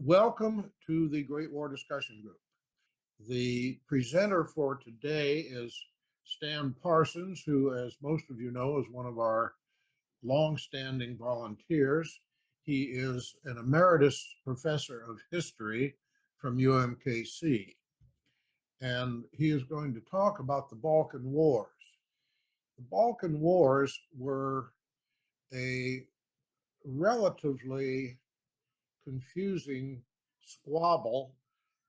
Welcome to the Great War Discussion Group. The presenter for today is Stan Parsons, who, as most of you know, is one of our long-standing volunteers. He is an emeritus professor of history from UMKC, and he is going to talk about the Balkan Wars. The Balkan Wars were a relatively confusing squabble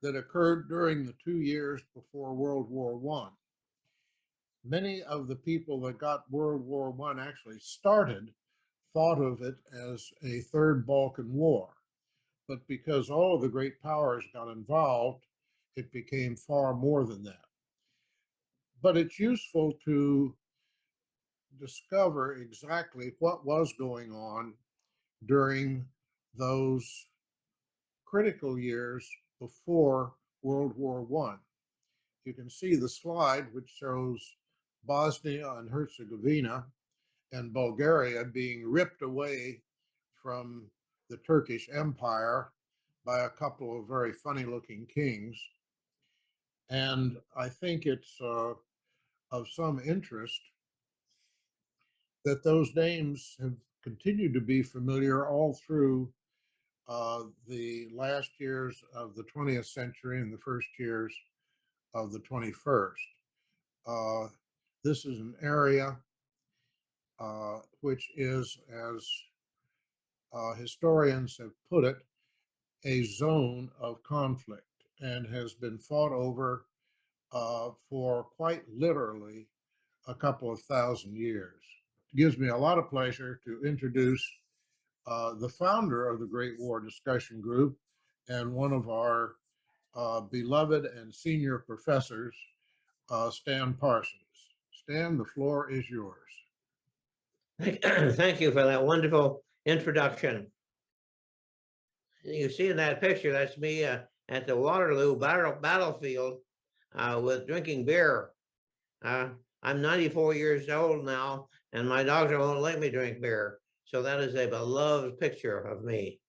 that occurred during the 2 years before World War I. Many of the people that got World War I actually thought of it as a Third Balkan War. But because all of the great powers got involved, it became far more than that. But it's useful to discover exactly what was going on during those critical years before World War I. You can see the slide, which shows Bosnia and Herzegovina and Bulgaria being ripped away from the Turkish Empire by a couple of very funny looking kings. And I think it's of some interest that those names have continued to be familiar all through the last years of the 20th century and the first years of the 21st. This is an area which is, as historians have put it, a zone of conflict and has been fought over for quite literally a couple of thousand years. It gives me a lot of pleasure to introduce the founder of the Great War Discussion Group and one of our beloved and senior professors, Stan Parsons. Stan, the floor is yours. Thank you for that wonderful introduction. You see in that picture, that's me at the Waterloo battlefield with drinking beer. I'm 94 years old now, and my doctor won't let me drink beer. So that is a beloved picture of me.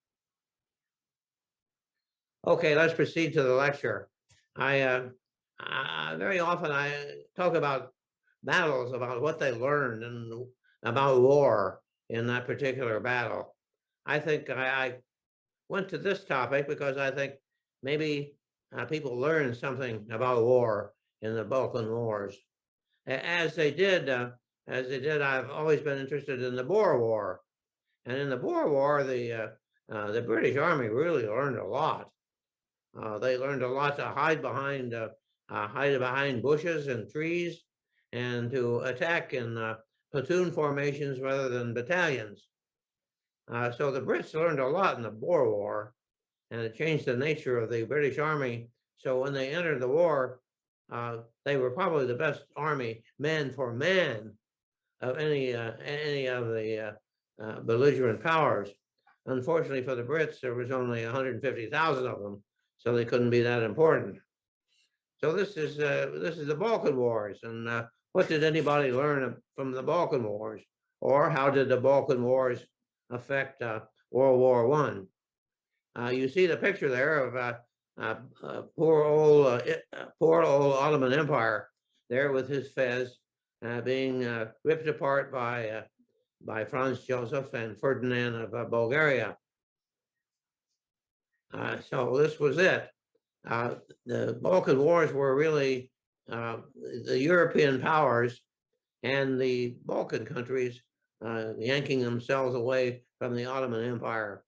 Okay, let's proceed to the lecture. Very often I talk about battles, about what they learned and about war in that particular battle. I think I went to this topic because I think maybe people learned something about war in the Balkan Wars. As they did, I've always been interested in the Boer War, and in the Boer War, the British Army really learned a lot. They learned a lot to hide behind bushes and trees, and to attack in platoon formations rather than battalions. So the Brits learned a lot in the Boer War, and it changed the nature of the British Army. So when they entered the war, they were probably the best army, man for man, of any of the belligerent powers. Unfortunately for the Brits, there was only 150,000 of them, so they couldn't be that important. So this is the Balkan Wars, and what did anybody learn from the Balkan Wars, or how did the Balkan Wars affect World War I? You see the picture there of poor old Ottoman Empire there with his fez being ripped apart by Franz Joseph and Ferdinand of Bulgaria. So this was it. The Balkan Wars were really the European powers and the Balkan countries yanking themselves away from the Ottoman Empire,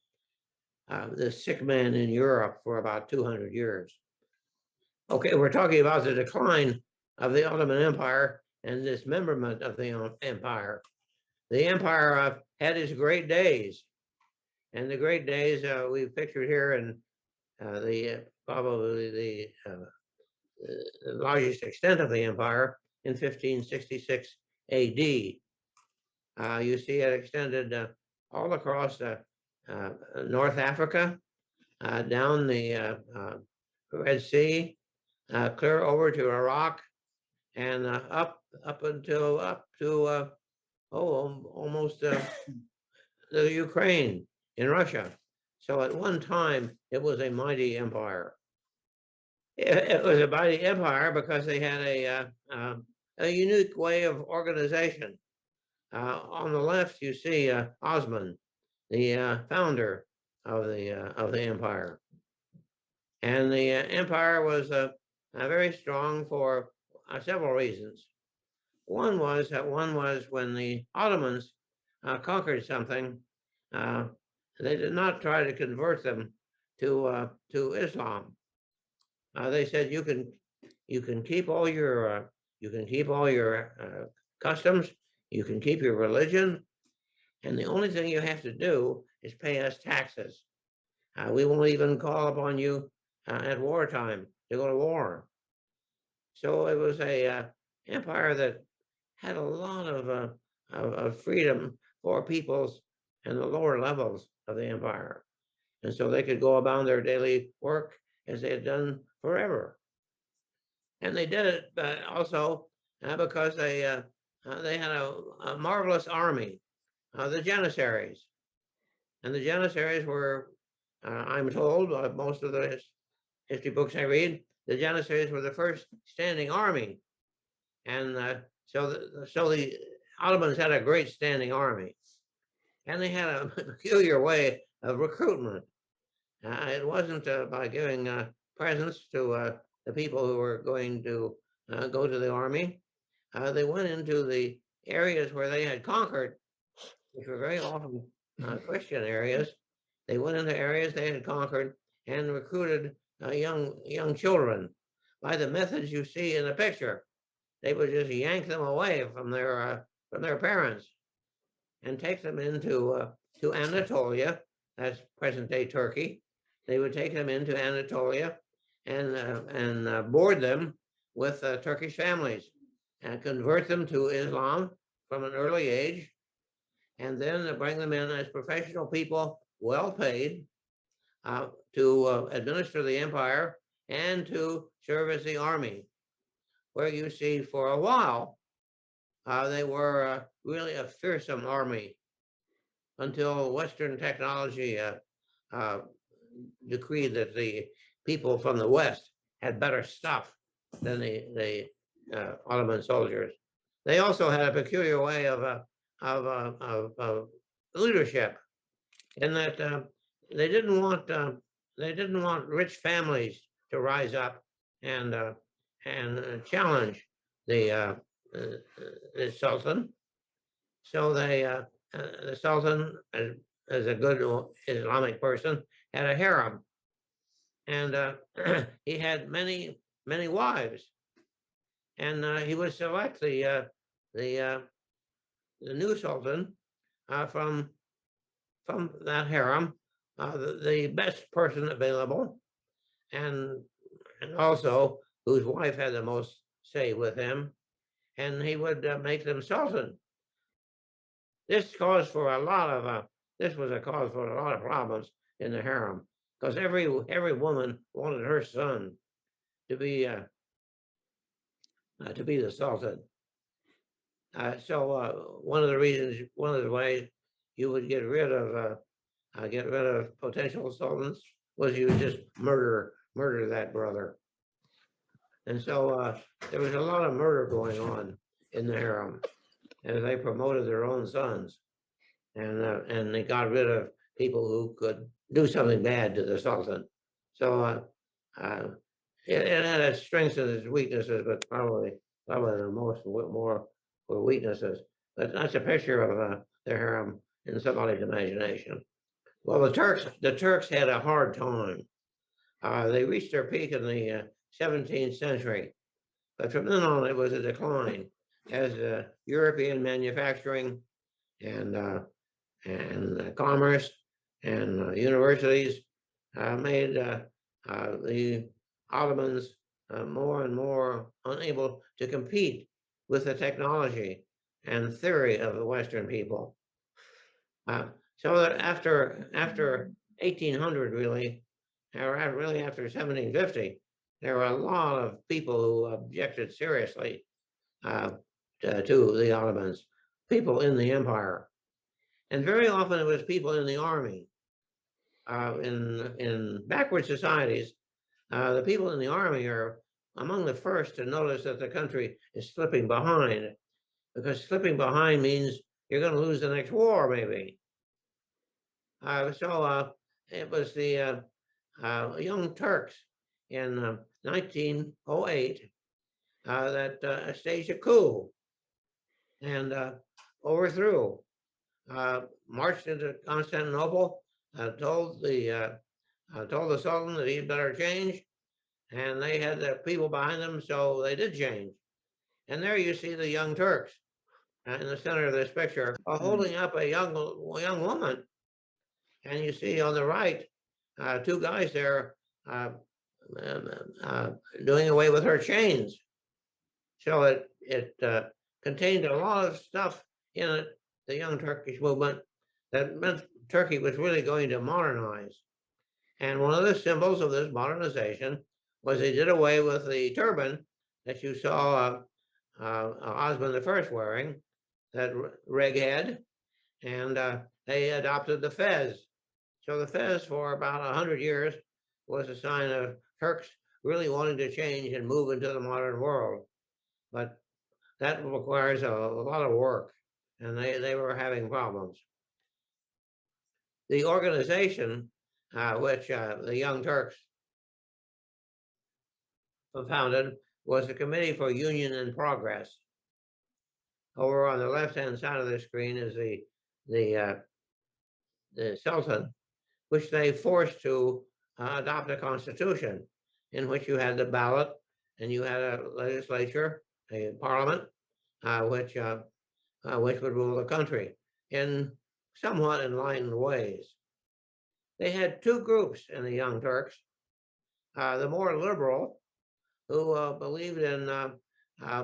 the sick man in Europe for about 200 years. Okay, we're talking about the decline of the Ottoman Empire and dismemberment of the empire. The empire had its great days, and the great days we've pictured here in probably the largest extent of the empire in 1566 AD. You see it extended all across North Africa, down the Red Sea, clear over to Iraq, and up to almost the Ukraine in Russia. So at one time, it was a mighty empire. It was a mighty empire because they had a unique way of organization. On the left, you see Osman, the founder of the empire, and the empire was very strong for several reasons. One was when the Ottomans conquered something, they did not try to convert them to Islam. They said you can keep all your customs, you can keep your religion, and the only thing you have to do is pay us taxes. We won't even call upon you at wartime to go to war. So it was a empire that had a lot of freedom for peoples in the lower levels of the empire. And so they could go about their daily work as they had done forever. And they did it also because they had a marvelous army, the Janissaries. And the Janissaries were, I'm told, most of the history books I read, the Janissaries were the first standing army. And so the Ottomans had a great standing army. And they had a peculiar way of recruitment. It wasn't by giving presents to the people who were going to go to the army. They went into the areas where they had conquered, which were very often Christian areas. They went into areas they had conquered and recruited young children by the methods you see in the picture. They would just yank them away from their parents and take them into to Anatolia, that's present-day Turkey. They would take them into Anatolia and board them with Turkish families and convert them to Islam from an early age, and then bring them in as professional people, well paid, to administer the empire and to serve as the army, where you see for a while they were really a fearsome army until Western technology decreed that the people from the West had better stuff than the Ottoman soldiers. They also had a peculiar way of leadership, in that they didn't want rich families to rise up and challenge the Sultan. So the Sultan, as a good Islamic person, had a harem, and he had many wives, and he would select the new Sultan from that harem, the best person available, and also whose wife had the most say with him, and he would make them Sultan. This caused for a lot of this was a cause for a lot of problems in the harem, because every woman wanted her son to be the Sultan. So one of the ways you would get rid of potential sultans was you would just murder that brother. And so there was a lot of murder going on in the harem as they promoted their own sons, and they got rid of people who could do something bad to the sultan. So it had its strengths and its weaknesses, but probably the most more were weaknesses. But that's a picture of the harem in somebody's imagination. Well, the Turks had a hard time. They reached their peak in the 17th century, but from then on it was a decline as European manufacturing and commerce and universities made the Ottomans more and more unable to compete with the technology and theory of the Western people. So that after 1800, really, or really after 1750, there were a lot of people who objected seriously to the Ottomans, people in the empire. And very often it was people in the army. in backward societies, the people in the army are among the first to notice that the country is slipping behind, because slipping behind means you're going to lose the next war, maybe. So it was the Young Turks in 1908 that staged a coup and overthrew, marched into Constantinople, told the Sultan that he'd better change, and they had the people behind them, so they did change. And there you see the Young Turks in the center of this picture, holding up a young woman. And you see on the right, two guys there doing away with her chains. So it contained a lot of stuff in it, the Young Turkish movement, that meant Turkey was really going to modernize. And one of the symbols of this modernization was they did away with the turban that you saw Osman I wearing, that reg head, and they adopted the fez. So the fez for about 100 years was a sign of Turks really wanting to change and move into the modern world. But that requires a lot of work, and they were having problems. The organization which the Young Turks founded was the Committee for Union and Progress. Over on the left-hand side of the screen is the Sultan, which they forced to adopt a constitution in which you had the ballot and you had a legislature, a parliament, which would rule the country in somewhat enlightened ways. They had two groups in the Young Turks, the more liberal, who believed in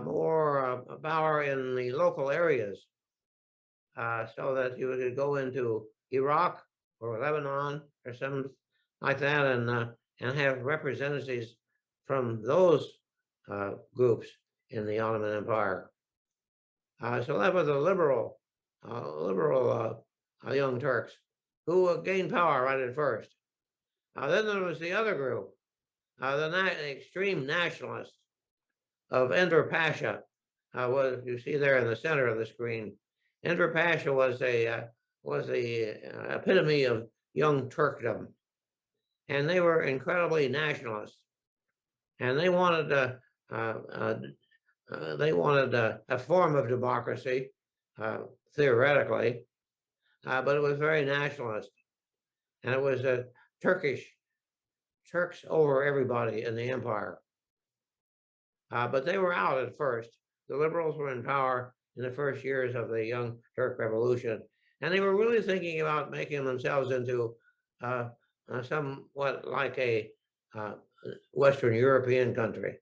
more power in the local areas, so that you could go into Iraq or Lebanon or something like that and have representatives from those groups in the Ottoman Empire. So that was the liberal Young Turks who gained power right at first. Then there was the other group, the extreme nationalists of Enver Pasha, was you see there in the center of the screen. Enver Pasha was the epitome of Young Turkdom, and they were incredibly nationalist, and they wanted a form of democracy, theoretically, but it was very nationalist, and it was Turks over everybody in the empire. But they were out at first. The liberals were in power in the first years of the Young Turk Revolution, and they were really thinking about making themselves into somewhat like a Western European country.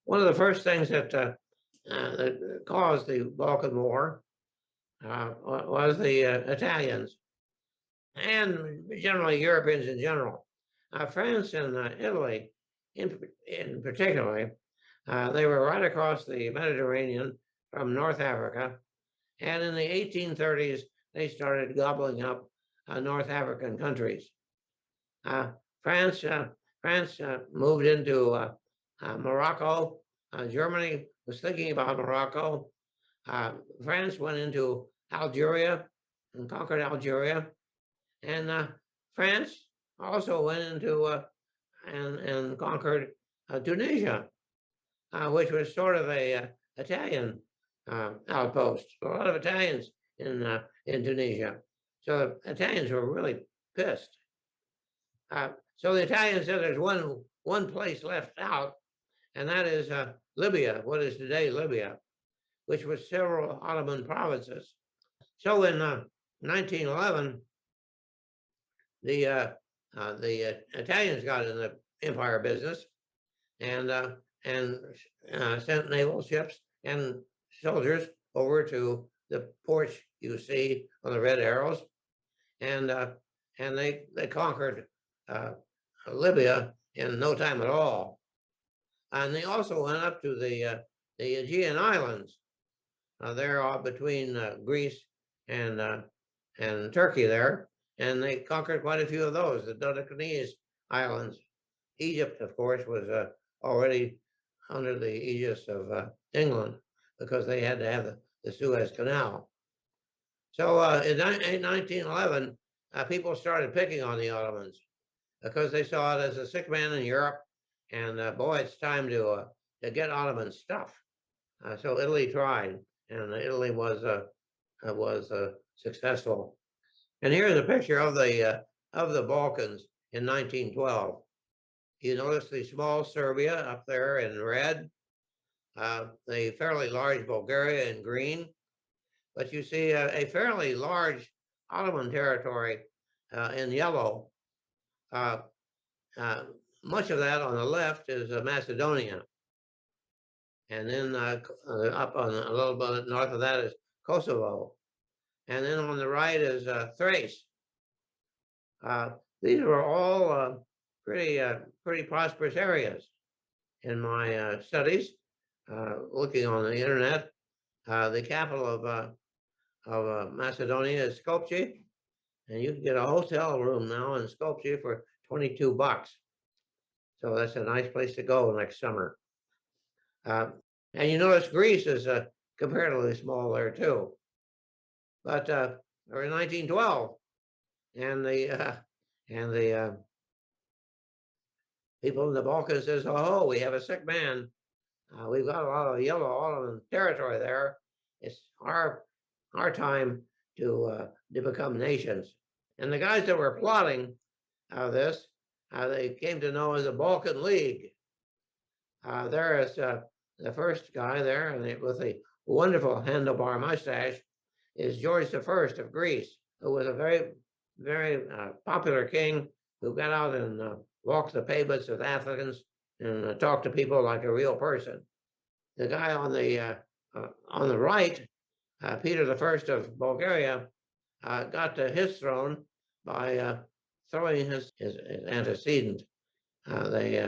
One of the first things that caused the Balkan War was the Italians, and generally Europeans in general. France and Italy, in particular, they were right across the Mediterranean from North Africa, and in the 1830s, they started gobbling up North African countries. France moved into Morocco. Germany was thinking about Morocco. France went into Algeria and conquered Algeria. And France also went into and conquered Tunisia, which was sort of a Italian outpost. A lot of Italians in Tunisia. So the Italians were really pissed. So the Italians said there's one place left out, and that is Libya, what is today Libya, which was several Ottoman provinces. So in 1911, the Italians got in the empire business and sent naval ships and soldiers over to the ports you see on the red arrows, and they conquered Libya in no time at all. And they also went up to the Aegean Islands. They're all between Greece and Turkey there, and they conquered quite a few of those, the Dodecanese Islands. Egypt, of course, was already under the aegis of England because they had to have the Suez Canal. So in 1911, people started picking on the Ottomans because they saw it as a sick man in Europe, and boy, it's time to get Ottoman stuff. So Italy tried, and Italy was successful. And here's a picture of the Balkans in 1912. You notice the small Serbia up there in red, the fairly large Bulgaria in green, but you see a fairly large Ottoman territory in yellow. Much of that on the left is Macedonia. And then up on a little bit north of that is Kosovo. And then on the right is Thrace. These were all pretty prosperous areas. In my studies, looking on the internet, the capital of Macedonia is Skopje, and you can get a hotel room now in Skopje for $22. So that's a nice place to go next summer. And you notice Greece is comparatively small there too. But we're in 1912, and the people in the Balkans says, "Oh, we have a sick man. We've got a lot of yellow Ottoman territory there. It's our time to become nations." And the guys that were plotting this, they came to know as the Balkan League. There is the first guy there, and with a wonderful handlebar mustache, is George I of Greece, who was a very, very popular king who got out and walked the pavements of Athens and talked to people like a real person. The guy on the right, Peter I of Bulgaria, got to his throne by throwing his antecedent. They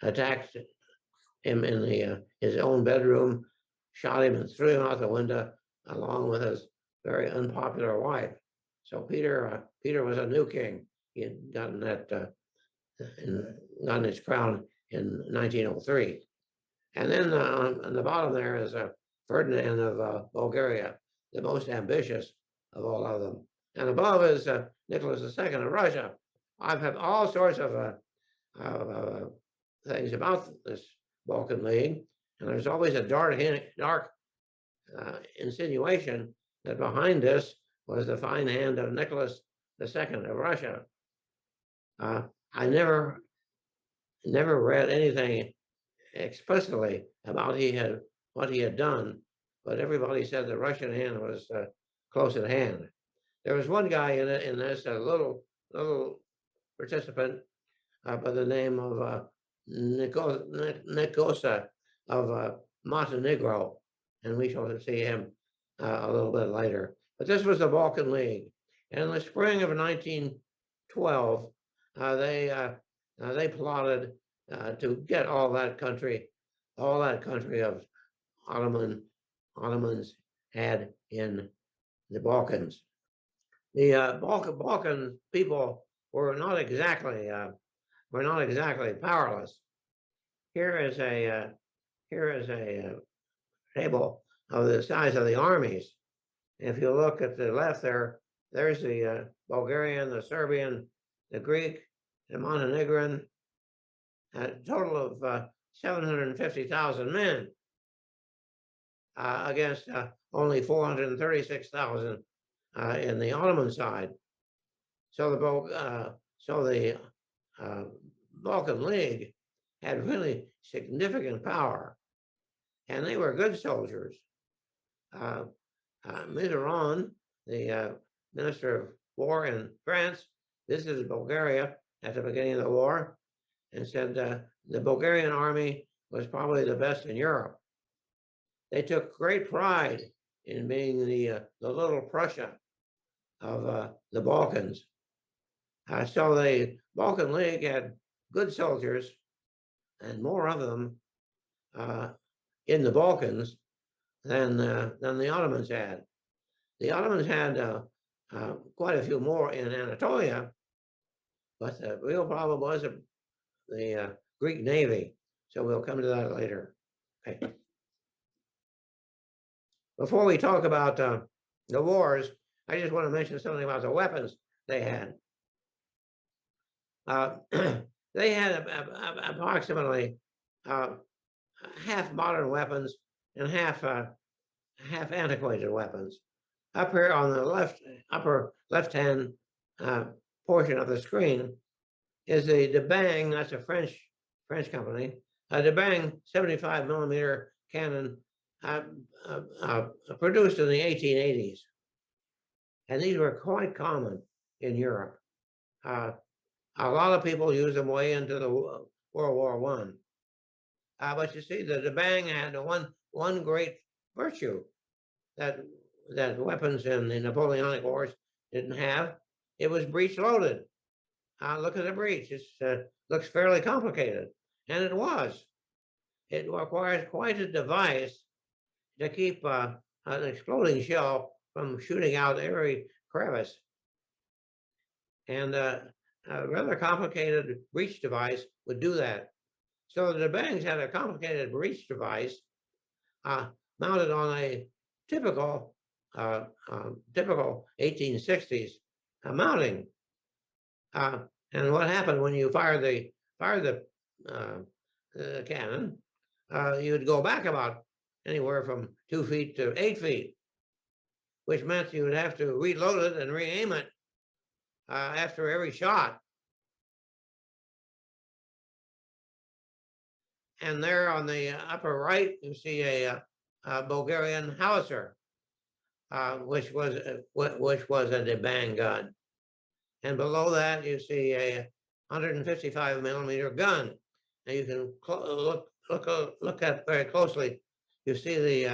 attacked him in his own bedroom, shot him and threw him out the window along with his very unpopular wife. So Peter was a new king. He had gotten gotten his crown in 1903. And then on the bottom there is Ferdinand of Bulgaria, the most ambitious of all of them. And above is Nicholas II of Russia. I've had all sorts of things about this Balkan League, and there's always a dark insinuation that behind this was the fine hand of Nicholas II of Russia. I never read anything explicitly about what he had done, but everybody said the Russian hand was close at hand. There was one guy in this, a little participant by the name of Nicosa of Montenegro, and we shall see him a little bit later. But this was the Balkan League, and in the spring of 1912, they plotted to get all that country of Ottomans had in the Balkans. The Balkan people were not exactly powerless. Here is a table of the size of the armies. If you look at the left there's the Bulgarian, the Serbian, the Greek, the Montenegrin, a total of 750,000 men against only 436,000 in the Ottoman side. So the Balkan League had really significant power, and they were good soldiers. Mitterrand, the Minister of War in France, visited Bulgaria at the beginning of the war and said the Bulgarian army was probably the best in Europe. They took great pride in being the little Prussia of the Balkans. So the Balkan League had good soldiers, and more of them in the Balkans than the Ottomans had. The Ottomans had quite a few more in Anatolia, but the real problem was the Greek Navy. So we'll come to that later. Okay. Before we talk about the wars, I just want to mention something about the weapons they had. They had approximately half modern weapons and half antiquated weapons. Up here on the upper left-hand portion of the screen is the Bang. That's a French company. The Bang 75 millimeter cannon produced in the 1880s, and these were quite common in Europe. A lot of people use them way into the World War One. But you see, the Bang had one great virtue that weapons in the Napoleonic Wars didn't have. It was breech loaded. Look at the breech. It looks fairly complicated, and it was. It requires quite a device to keep an exploding shell from shooting out every crevice. And a rather complicated breech device would do that. So the Bangs had a complicated breech device mounted on a typical 1860s mounting. And what happened when you fired the cannon? You would go back about anywhere from 2 feet to 8 feet, which meant you would have to reload it and re-aim it after every shot. And there on the upper right, you see a Bulgarian howitzer, which was a Debang gun. And below that, you see a 155 millimeter gun. And you can look at very closely. You see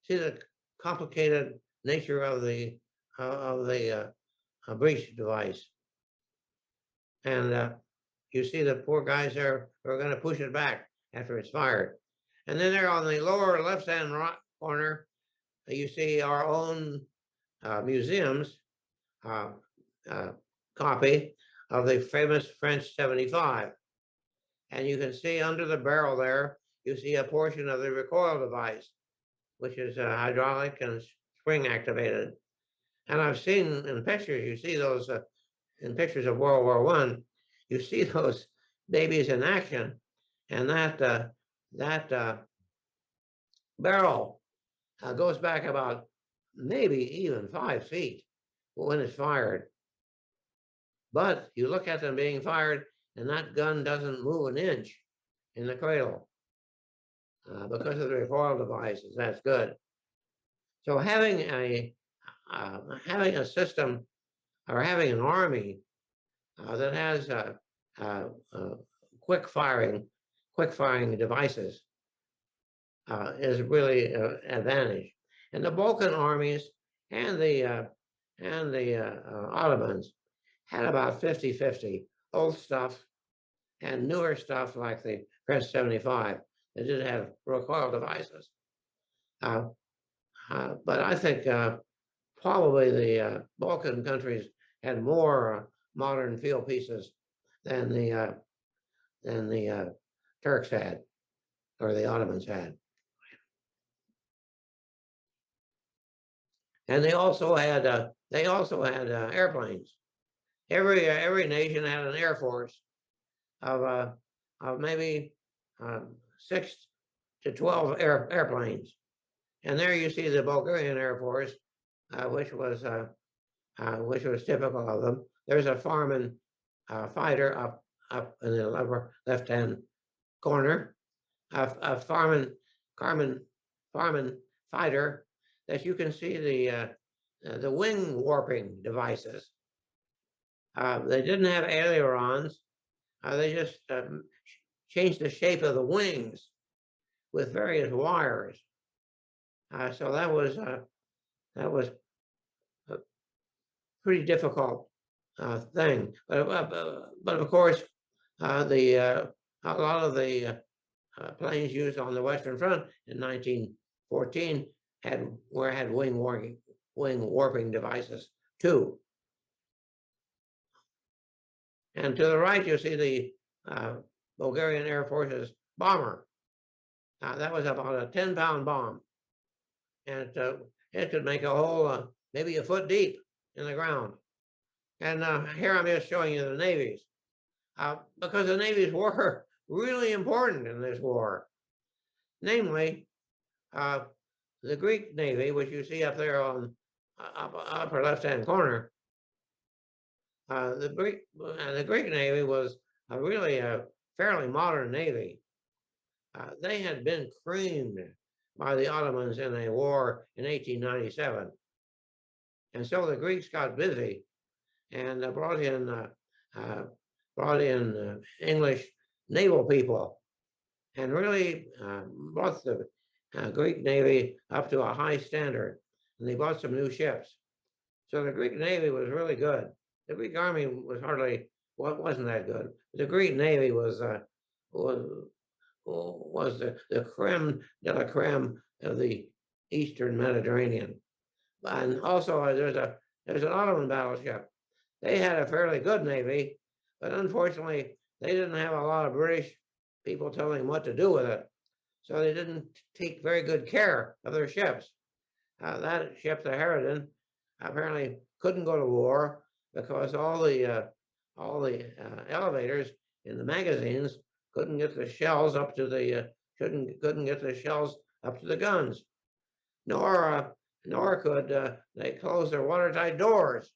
the complicated nature of the breech device. And you see the poor guys there who are going to push it back after it's fired. And then there on the lower left-hand corner, you see our own museum's copy of the famous French 75. And you can see under the barrel there, you see a portion of the recoil device, which is hydraulic and spring activated. And I've seen in pictures, you see those in pictures of World War I, you see those babies in action. And that barrel goes back about maybe even 5 feet when it's fired. But you look at them being fired, and that gun doesn't move an inch in the cradle because of the recoil devices. That's good. So having a system or having an army that has quick firing devices is really an advantage. And the Balkan armies and the Ottomans had about 50-50, old stuff and newer stuff like the French 75 that did have recoil devices. But I think probably the Balkan countries had more modern field pieces than the Turks had, or the Ottomans had. And they also had airplanes. Every nation had an air force of maybe 6 to 12 airplanes. And there you see the Bulgarian Air Force, which was typical of them. There's a Farman fighter up in the upper left-hand corner, a Farman fighter that you can see the wing warping devices. They didn't have ailerons. They just changed the shape of the wings with various wires. So that was a pretty difficult thing. But of course, a lot of the planes used on the Western Front in 1914 had wing warping devices 2. And to the right, you see the Bulgarian Air Force's bomber. That was about a 10-pound bomb. And it could make a hole maybe a foot deep in the ground. And here I'm just showing you the navies. Because the navies were really important in this war. Namely, the Greek Navy, which you see up there on upper left-hand corner, the Greek Navy was really a fairly modern navy. They had been creamed by the Ottomans in a war in 1897. And so the Greeks got busy and brought in English naval people and really brought the Greek Navy up to a high standard. And they bought some new ships. So the Greek Navy was really good. The Greek Army wasn't that good. The Greek Navy was the creme de la creme of the Eastern Mediterranean. And also there's an Ottoman battleship. They had a fairly good navy, but unfortunately they didn't have a lot of British people telling them what to do with it. So they didn't take very good care of their ships. That ship, the Harridan, apparently couldn't go to war because all the elevators in the magazines couldn't get the shells up to the couldn't get the shells up to the guns, nor could they close their watertight doors.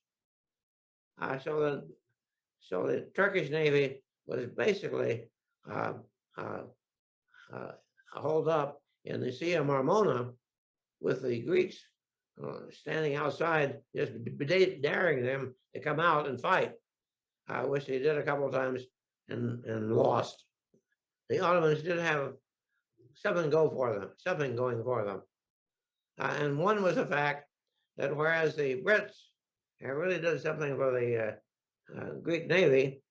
So the Turkish Navy was basically holed up in the Sea of Marmona with the Greeks standing outside, just daring them to come out and fight, which they did a couple of times and lost. The Ottomans did have something going for them. And one was the fact that whereas the Brits really did something for the Greek Navy,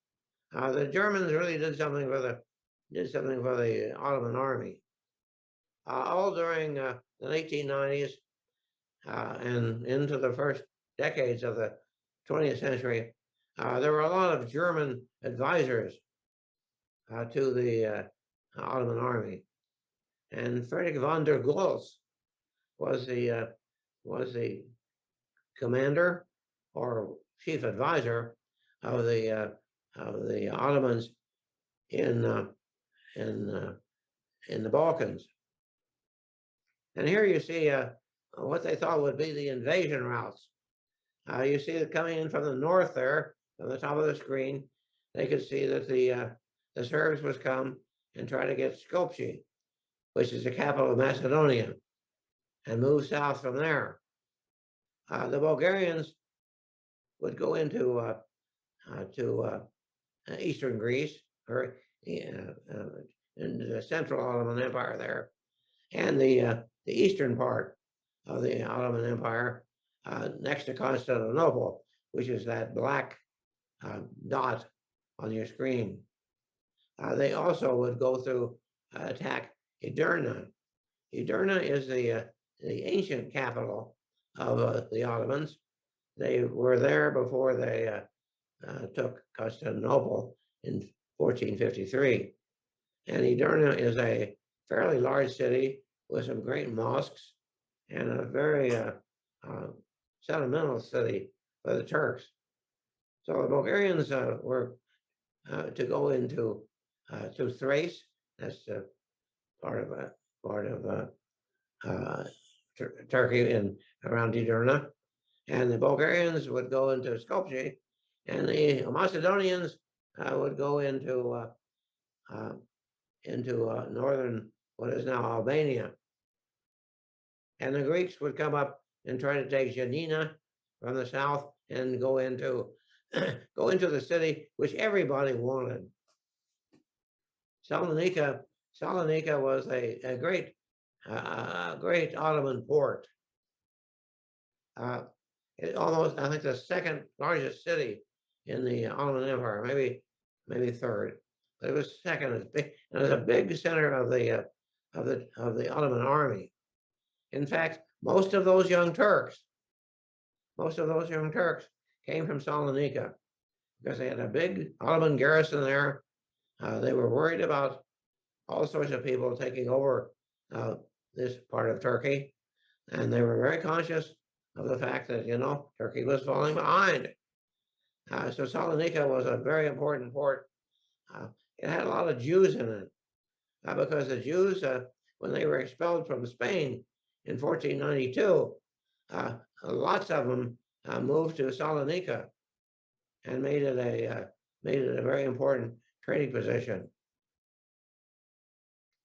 the Germans really did something for the Ottoman Army. All during the 1890s and into the first decades of the 20th century, there were a lot of German advisors to the Ottoman Army, and Friedrich von der Goltz was the commander or chief advisor of the Ottomans in the Balkans. And here you see what they thought would be the invasion routes. You see it coming in from the north there, on the top of the screen. They could see that the Serbs was come and try to get Skopje, which is the capital of Macedonia, and move south from there. The Bulgarians would go into eastern Greece, or in the central Ottoman Empire there, and the eastern part of the Ottoman Empire next to Constantinople, which is that black dot on your screen. They also would go through attack Edirne. Edirne is the ancient capital of the Ottomans. They were there before they took Constantinople in 1453. And Edirne is a fairly large city with some great mosques and a very sentimental city for the Turks. So the Bulgarians were to go into to Thrace. That's part of Turkey and around Edirne. And the Bulgarians would go into Skopje, and the Macedonians would go into northern, what is now Albania. And the Greeks would come up and try to take Janina from the south and go into the city which everybody wanted. Salonika was a great Ottoman port. It almost, I think, the second largest city in the Ottoman Empire, maybe third, but it was second. It was a big center of the Ottoman army. In fact, most of those young Turks most of those young Turks came from Salonika because they had a big Ottoman garrison there. They were worried about all sorts of people taking over this part of Turkey. And they were very conscious of the fact that, Turkey was falling behind. So Salonika was a very important port. It had a lot of Jews in it because the Jews, when they were expelled from Spain in 1492, lots of them moved to Salonika and made it a very important trading position.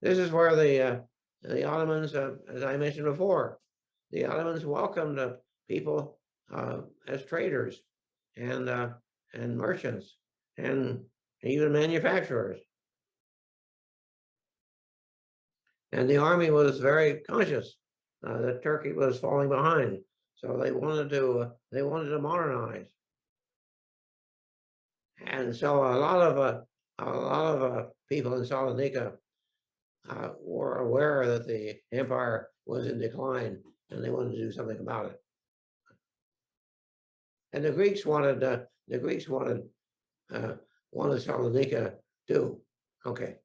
This is where the Ottomans, as I mentioned before, the Ottomans welcomed people as traders and merchants and even manufacturers. And the army was very conscious that Turkey was falling behind, so they wanted to modernize. And so a lot of people in Salonika were aware that the empire was in decline, and they wanted to do something about it. And the Greeks wanted Salonika too. Okay.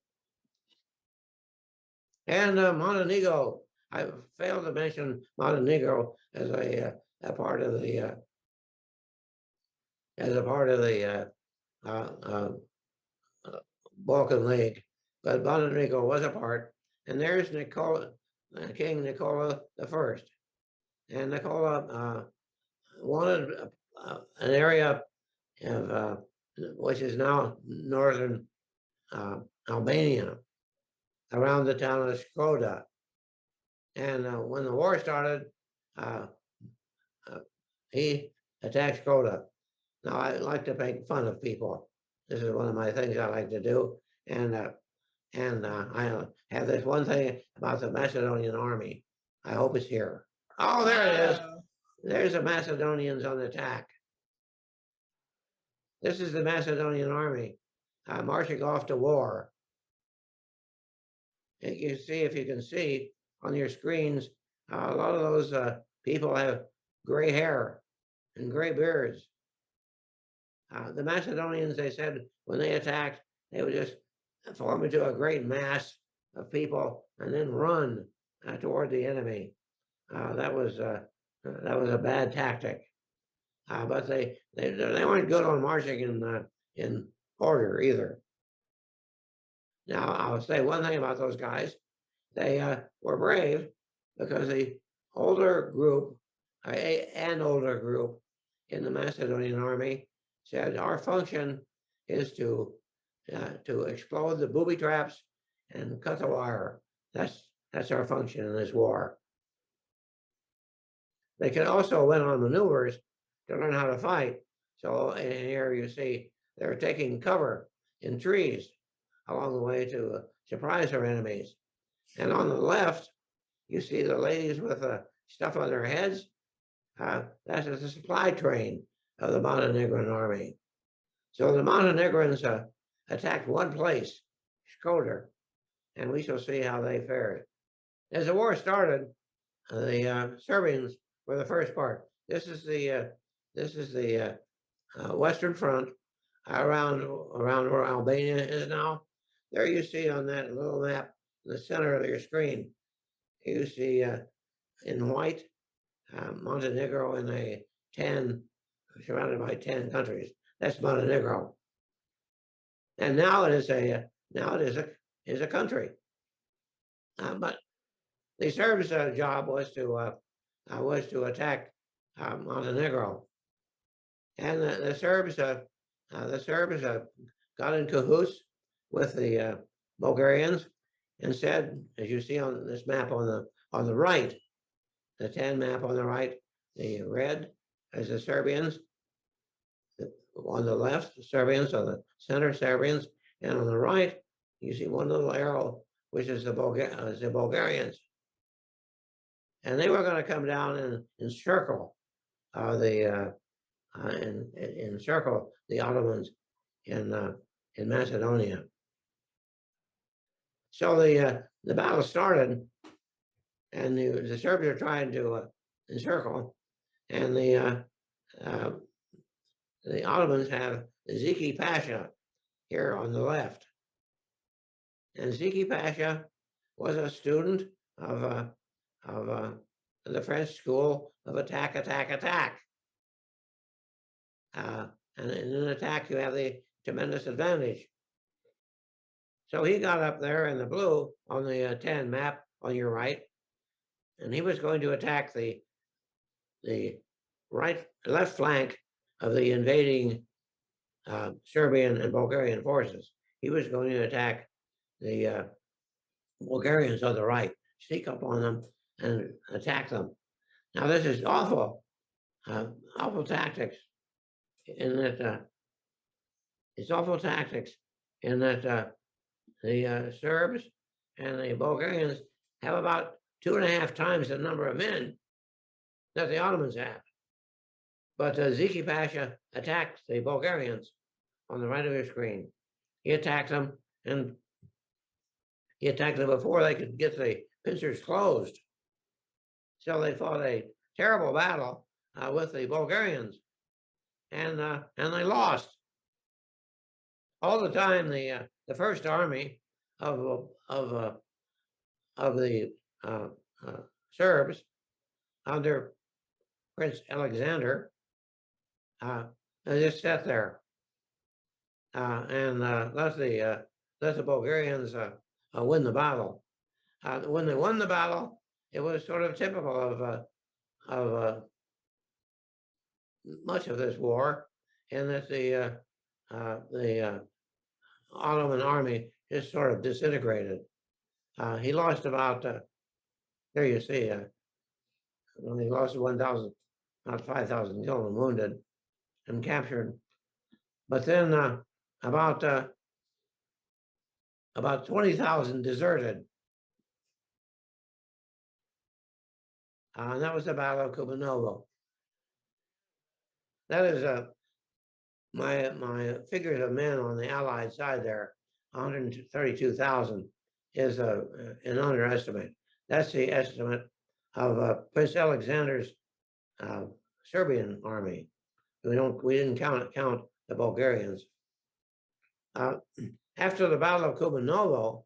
And Montenegro, I failed to mention Montenegro as a part of the Balkan League, but Montenegro was a part. And there's King Nicola I, and Nicola wanted an area of which is now northern Albania, around the town of Skoda. And when the war started, he attacked Skoda. Now, I like to make fun of people. This is one of my things I like to do. And I have this one thing about the Macedonian army. I hope it's here. Oh, there it is. There's the Macedonians on attack. This is the Macedonian army marching off to war. And you see, if you can see on your screens, a lot of those people have gray hair and gray beards. The Macedonians, they said, when they attacked, they would just form into a great mass of people and then run toward the enemy. That was a bad tactic. But they weren't good on marching in order either. Now, I'll say one thing about those guys. They were brave because an older group in the Macedonian army said, our function is to explode the booby traps and cut the wire. That's our function in this war. They can also win on maneuvers to learn how to fight. So in here you see they're taking cover in trees along the way to surprise their enemies. And on the left, you see the ladies with stuff on their heads. That's the supply train of the Montenegrin army. So the Montenegrins attacked one place, Skoda, and we shall see how they fared. As the war started, the Serbians were the first part. This is the Western Front around where Albania is now. There you see on that little map in the center of your screen, you see in white Montenegro in a 10, surrounded by 10 countries. That's Montenegro. And now it is a country. But the Serbs' job was to attack Montenegro, and the Serbs got in cahoots with the Bulgarians and said, as you see on this map on the right, the 10 map on the right, the red is the Serbians, on the left, the Serbians, on the center, Serbians, and on the right, you see one little arrow, which is the Bulgarians. And they were going to come down and encircle the Ottomans in Macedonia. So the battle started, and the Serbs are trying to encircle, and the the Ottomans have Zeki Pasha here on the left. And Zeki Pasha was a student of the French school of attack, attack, attack. And in an attack, you have the tremendous advantage. So he got up there in the blue on the 10 map on your right, and he was going to attack the left flank of the invading Serbian and Bulgarian forces. He was going to attack the Bulgarians on the right, sneak up on them and attack them. Now this is awful tactics in that it's awful tactics in that the Serbs and the Bulgarians have about 2.5 times the number of men that the Ottomans have. But Zeki Pasha attacked the Bulgarians on the right of your screen. He attacked them, and he attacked them before they could get the pincers closed. So they fought a terrible battle with the Bulgarians, and they lost. All the time, the First Army of the Serbs under Prince Alexander just sat there and let the Bulgarians win the battle. When they won the battle, it was sort of typical of much of this war, and that the Ottoman army just sort of disintegrated. He lost about there you see, he lost 1,000, about 5,000 killed and wounded and captured. But then about 20,000 deserted. And that was the Battle of Kumanovo. That is my figures of men on the Allied side there, 132,000 is an underestimate. That's the estimate of Prince Alexander's Serbian army. We didn't count the Bulgarians. After the Battle of Kumanovo,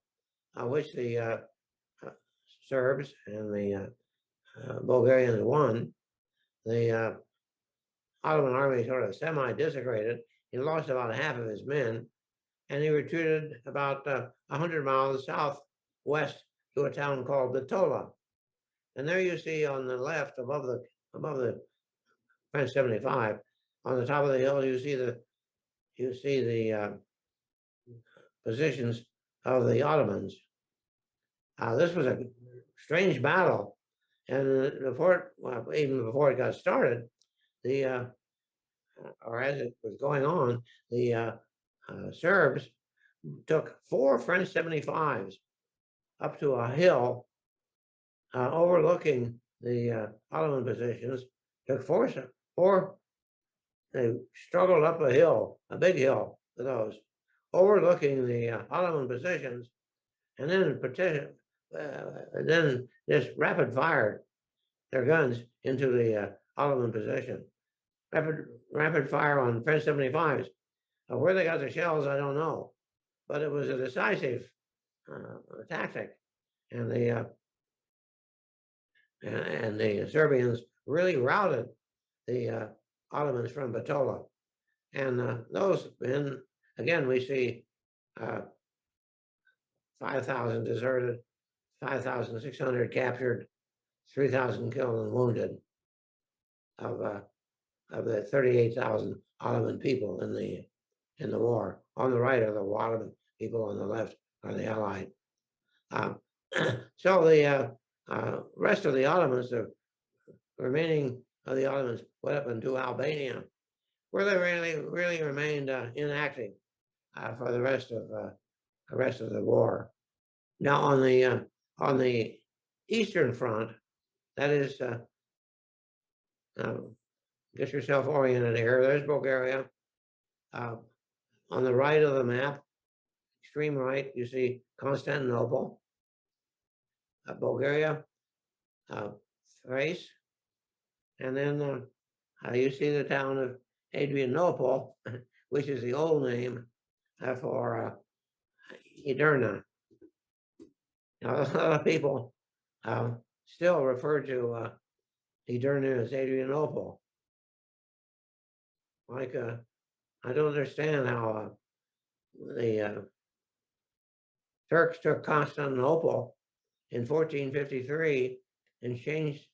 which the Serbs and the Bulgarians won, the Ottoman army sort of semi-disintegrated. He lost about half of his men, and he retreated about 100 miles southwest to a town called Bitola. And there you see on the left, above the French 75, on the top of the hill, you see the positions of the Ottomans. This was a strange battle, and even before it got started, or as it was going on, the Serbs took 4 French 75s up to a hill overlooking the Ottoman positions. Took four. They struggled up a hill, a big hill, for those, overlooking the Ottoman positions, and then just rapid fired their guns into the Ottoman position. Rapid fire on French 75s. Where they got the shells, I don't know, but it was a decisive tactic, and the Serbians really routed the Ottomans from Bitola. And those men, again, we see 5,000 deserted, 5,600 captured, 3,000 killed and wounded of the 38,000 Ottoman people in the war. On the right are the Ottoman people, on the left are the Allied. So the rest of the Ottomans, the remaining of the Ottomans, went up into Albania, where they really remained inactive for the rest of the war. Now on the Eastern Front, that is, get yourself oriented here. There's Bulgaria. On the right of the map, extreme right, you see Constantinople, Bulgaria, Thrace, and then you see the town of Adrianople, which is the old name for Edirne. Now, a lot of people still refer to Edirne as Adrianople. Like, I don't understand how the Turks took Constantinople in 1453 and changed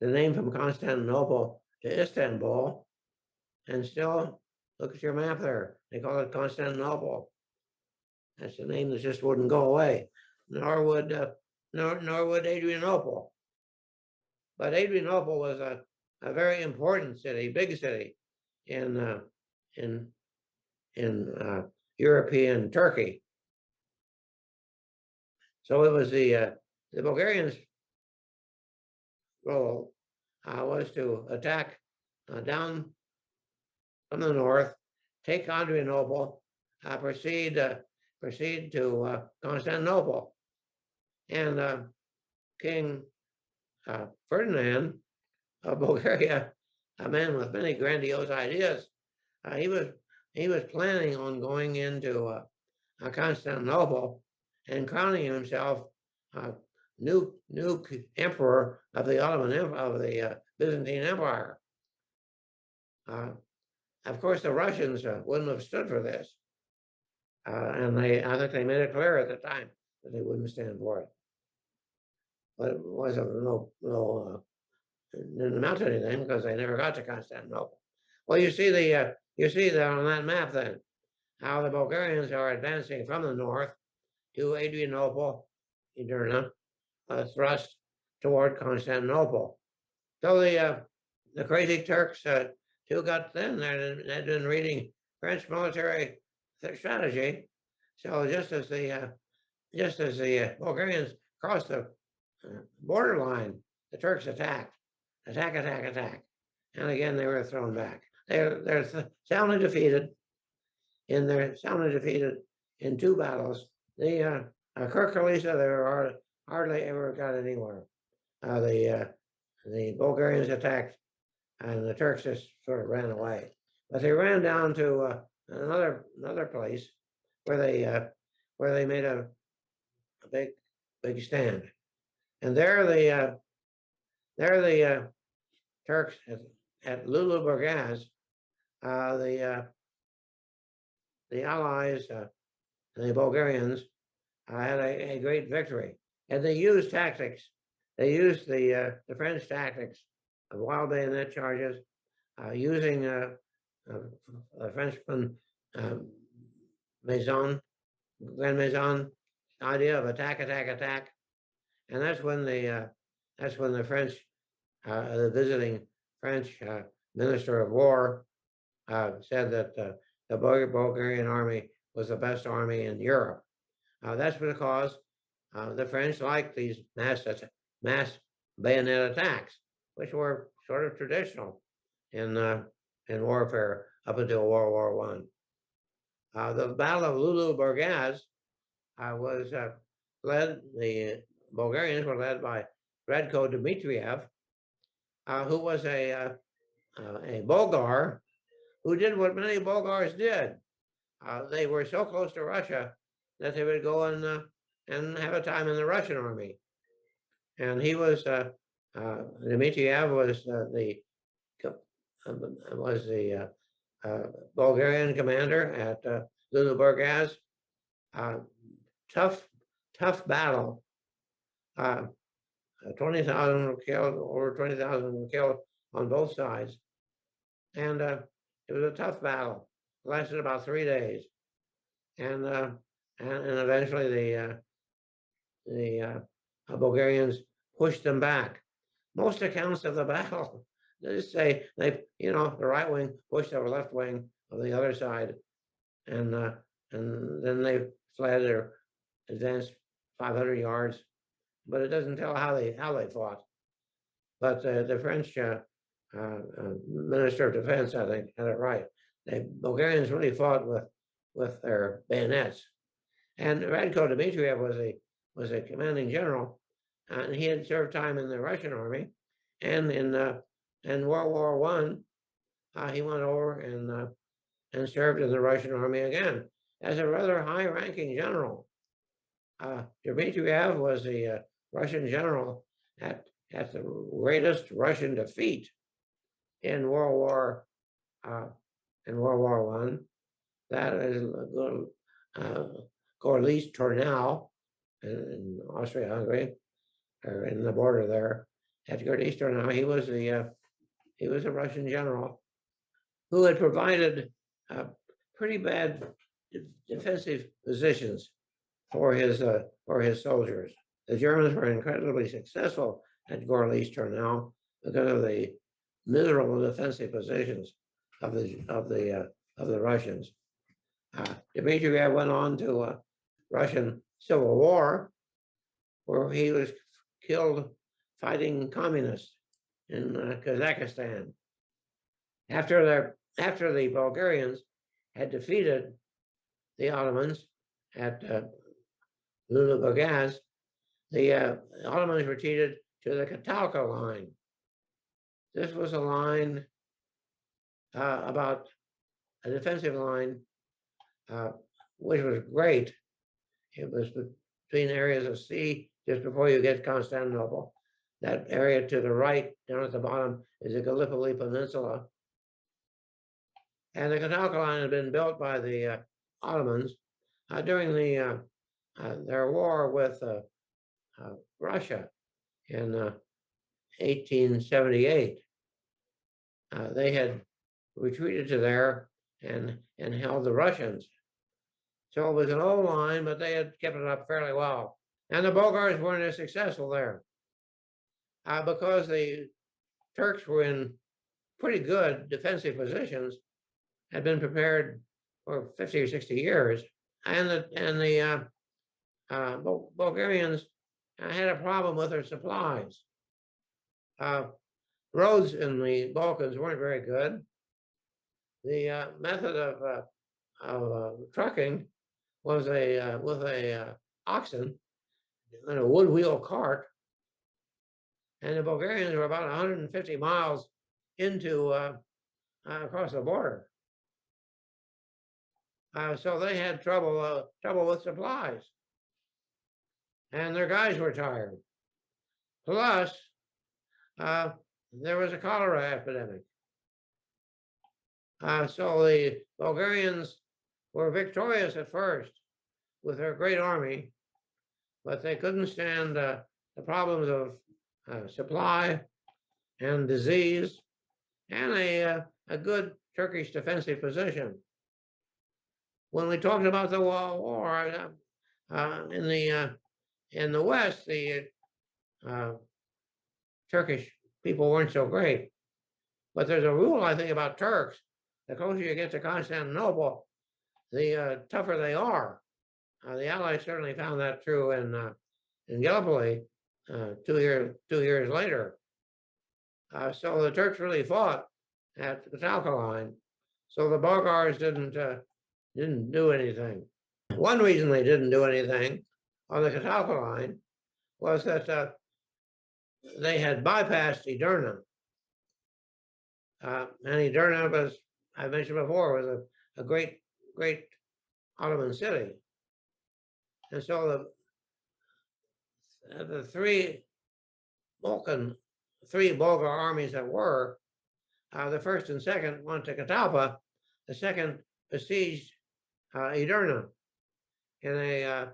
the name from Constantinople to Istanbul, and still, look at your map there, they call it Constantinople. That's the name that just wouldn't go away, nor would Adrianople. But Adrianople was a very important city, big city in European Turkey. So it was the Bulgarians' role was to attack down from the north, take Adrianople, proceed to Constantinople, and King Ferdinand of Bulgaria, a man with many grandiose ideas, he was planning on going into Constantinople and crowning himself new emperor of the Ottoman Empire, of the Byzantine Empire. Of course, the Russians wouldn't have stood for this, and I think they made it clear at the time that they wouldn't stand for it. But it wasn't didn't amount to anything because they never got to Constantinople. Well, you see that on that map then, how the Bulgarians are advancing from the north to Adrianople, Edirne, thrust toward Constantinople. So the crazy Turks who got then had been reading French military strategy. So just as the Bulgarians crossed the borderline, the Turks attacked, and again they were thrown back. They're soundly defeated. In two battles. The Kirkalisa, they were hardly ever got anywhere. The Bulgarians attacked, and the Turks just sort of ran away. But they ran down to another place where they made a big stand, and there the Turks at Luluburgaz, the Allies, the Bulgarians, had a great victory, and they used tactics. They used the French tactics of wild bayonet charges, using the Frenchman Grand Maison idea of attack, and that's when the French, the visiting French Minister of War, said that the Bulgarian army was the best army in Europe. That's because the French liked these mass bayonet attacks, which were sort of traditional in warfare up until World War I. The Battle of Luluburgaz was led. The Bulgarians were led by Radko Dmitriev, who was a Bulgar who did what many Bulgars did. They were so close to Russia that they would go and have a time in the Russian army. And he was Dmitriev was the Bulgarian commander at Luluburgaz. Tough battle. 20,000 were killed, over 20,000 were killed on both sides, and it was a tough battle. It lasted about 3 days, and eventually the Bulgarians pushed them back. Most accounts of the battle, they just say the right wing pushed the left wing of the other side, and then they fled or advanced 500 yards, but it doesn't tell how they fought. But the French Minister of Defense, I think, had it right. The Bulgarians really fought with their bayonets, and Radko Dmitriev was a commanding general, and he had served time in the Russian army, and in World War I, he went over and served in the Russian army again as a rather high-ranking general. Dmitriev was the Russian general at the greatest Russian defeat in World War One. That is Gorlice Tornau in Austria-Hungry, or in the border there. At Gorlice Tornau, he was a Russian general who had provided pretty bad defensive positions for his soldiers. The Germans were incredibly successful at Gorlice Tornau because of the miserable defensive positions of the Russians. Dmitriev went on to Russian Civil War, where he was killed fighting communists in Kazakhstan. After the Bulgarians had defeated the Ottomans at Lulubagaz, the Ottomans retreated to the Catalca line. This was a line about a defensive line, which was great. It was between areas of sea just before you get Constantinople. That area to the right, down at the bottom, is the Gallipoli Peninsula. And the Catalca line had been built by the Ottomans during their war with Russia in 1878. They had retreated to there and held the Russians. So it was an old line, but they had kept it up fairly well. And the Bulgars weren't as successful there because the Turks were in pretty good defensive positions, had been prepared for 50 or 60 years. And the Bulgarians had a problem with their supplies. Roads in the Balkans weren't very good. The method of trucking was with a oxen and a wood wheel cart, and the Bulgarians were about 150 miles into across the border. So they had trouble with supplies, and their guys were tired. Plus, there was a cholera epidemic. So the Bulgarians were victorious at first with their great army, but they couldn't stand the problems of supply and disease and a good Turkish defensive position. When we talked about the war in the West, the Turkish people weren't so great. But there's a rule, I think, about Turks. The closer you get to Constantinople, the tougher they are. The Allies certainly found that true in Gallipoli 2 years later. So the Turks really fought at the Catalca line. So the Bulgars didn't do anything. One reason they didn't do anything on the Catalca line was that they had bypassed Edirne. And Edirne, as I mentioned before, was a great Ottoman city. And so the three Bulgar armies that were, the first and second went to Catalpa, the second besieged Edirne. And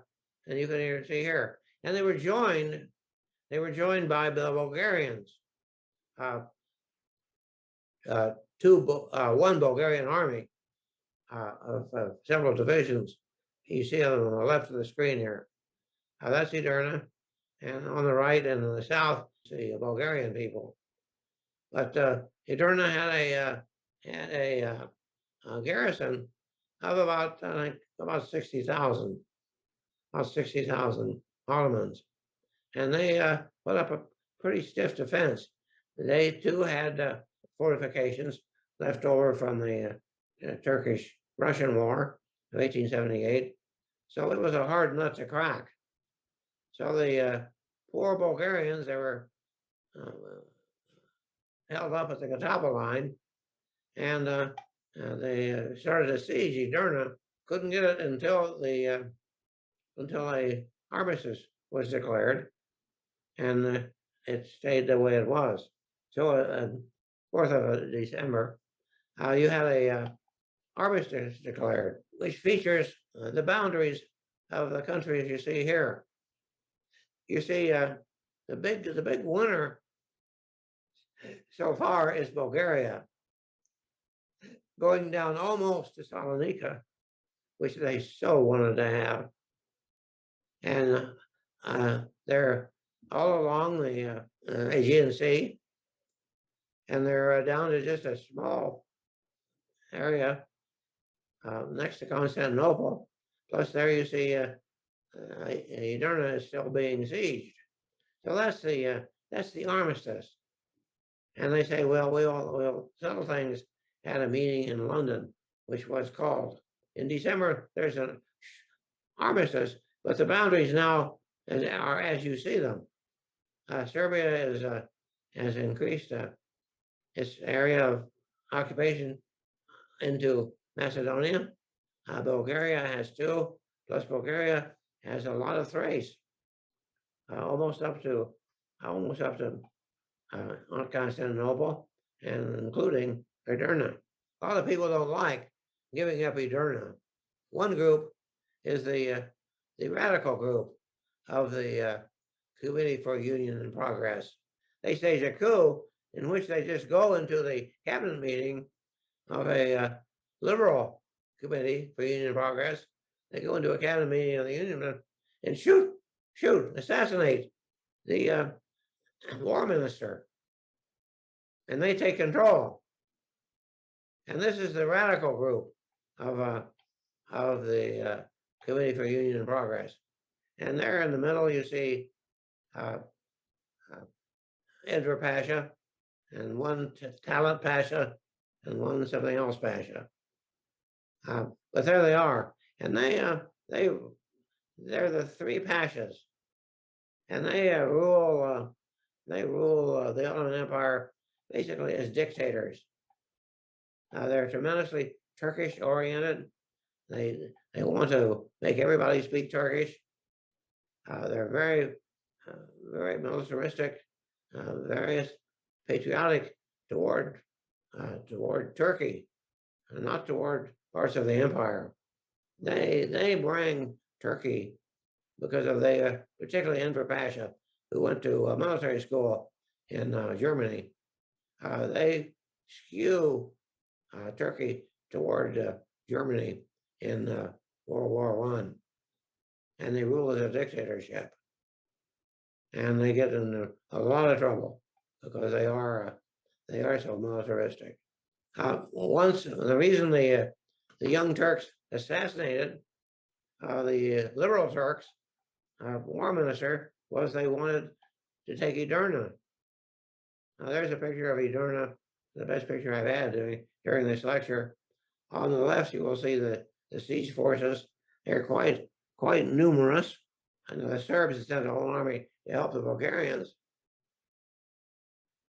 you can see here. And they were joined by the Bulgarians. One Bulgarian army of several divisions. You see them on the left of the screen here. That's Edirne, and on the right and in the south, the Bulgarian people. But Edirne had a garrison of about 60,000, Ottomans, and they put up a pretty stiff defense. They too had fortifications left over from the Turkish-Russian War of 1878. So it was a hard nut to crack. So the poor Bulgarians, they were held up at the Catalpa line, and they started to siege Edirne. Couldn't get it until a armistice was declared, and it stayed the way it was. So, 4th of December, you had a armistice declared, which features the boundaries of the countries you see here. You see, the big winner so far is Bulgaria, going down almost to Salonika, which they so wanted to have, and they're all along the Aegean Sea, and they're down to just a small area next to Constantinople. Plus, there you see Edirne is still being sieged. So that's the armistice. And they say, well, we'll settle things at a meeting in London, which was called. In December, there's an armistice, but the boundaries now are as you see them. Serbia has increased its area of occupation into Macedonia. Bulgaria has 2, plus Bulgaria has a lot of Thrace, almost up to Constantinople, and including Edirne. A lot of people don't like giving up Edirne. One group is the radical group of the Committee for Union and Progress. They stage a coup in which they just go into the cabinet meeting of a liberal Committee for Union and Progress. They go into a cabinet meeting of the Union and shoot, assassinate the war minister, and they take control. And this is the radical group of the Committee for Union and Progress. And there in the middle, you see Enver Pasha, and one Talat Pasha, and one something else Pasha. But there they are, and they're the 3 Pashas, and they rule the Ottoman Empire basically as dictators. They're tremendously Turkish oriented. They want to make everybody speak Turkish. They're very militaristic, very patriotic toward Turkey, not toward parts of the empire. They bring Turkey because of particularly Enver Pasha, who went to a military school in Germany. They skew Turkey toward Germany in World War I, and they rule as a dictatorship. And they get in a lot of trouble because they are so militaristic. Once the reason the Young Turks assassinated the liberal Turks war minister was they wanted to take Edirne. Now there's a picture of Edirne, the best picture I've had during this lecture. On the left, you will see the siege forces. They're quite numerous, and the Serbs had sent a whole army to help the Bulgarians.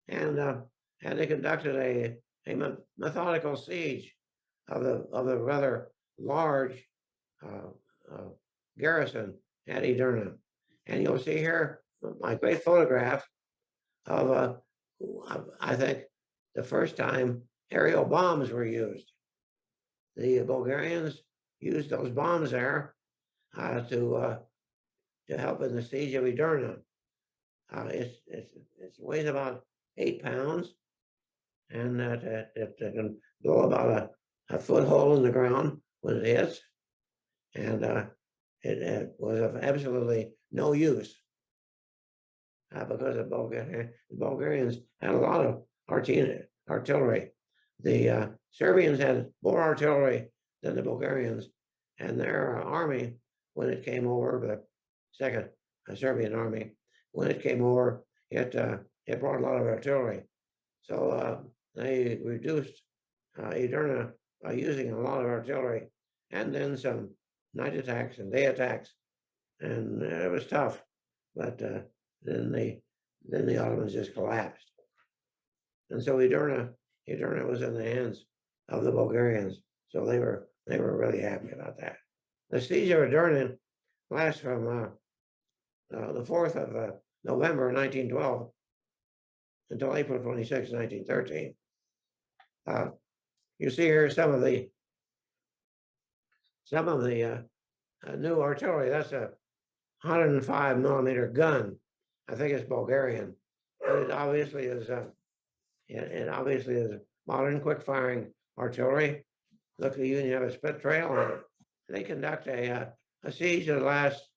And they conducted a methodical siege of the rather large garrison at Edirne. And you'll see here my great photograph of I think the first time aerial bombs were used. The Bulgarians used those bombs there to help in the siege of Edirne. It weighs about 8 pounds, and it can blow about a foot hole in the ground when it hits, and it was of absolutely no use because the Bulgarians had a lot of artillery. The Serbians had more artillery than the Bulgarians, and their army, when it came over, the Second Serbian army, when it came over, it brought a lot of artillery. So they reduced Edirne by using a lot of artillery, and then some night attacks and day attacks, and it was tough. But then the Ottomans just collapsed, and so Edirne was in the hands of the Bulgarians. So they were really happy about that. The siege of Edirne lasts from the 4th of November 1912 until April 26, 1913. You see here some of the new artillery. That's a 105 millimeter gun. I think it's Bulgarian, but it obviously is modern quick firing artillery. Look, you even have a split trail on it. They conduct a siege that lasts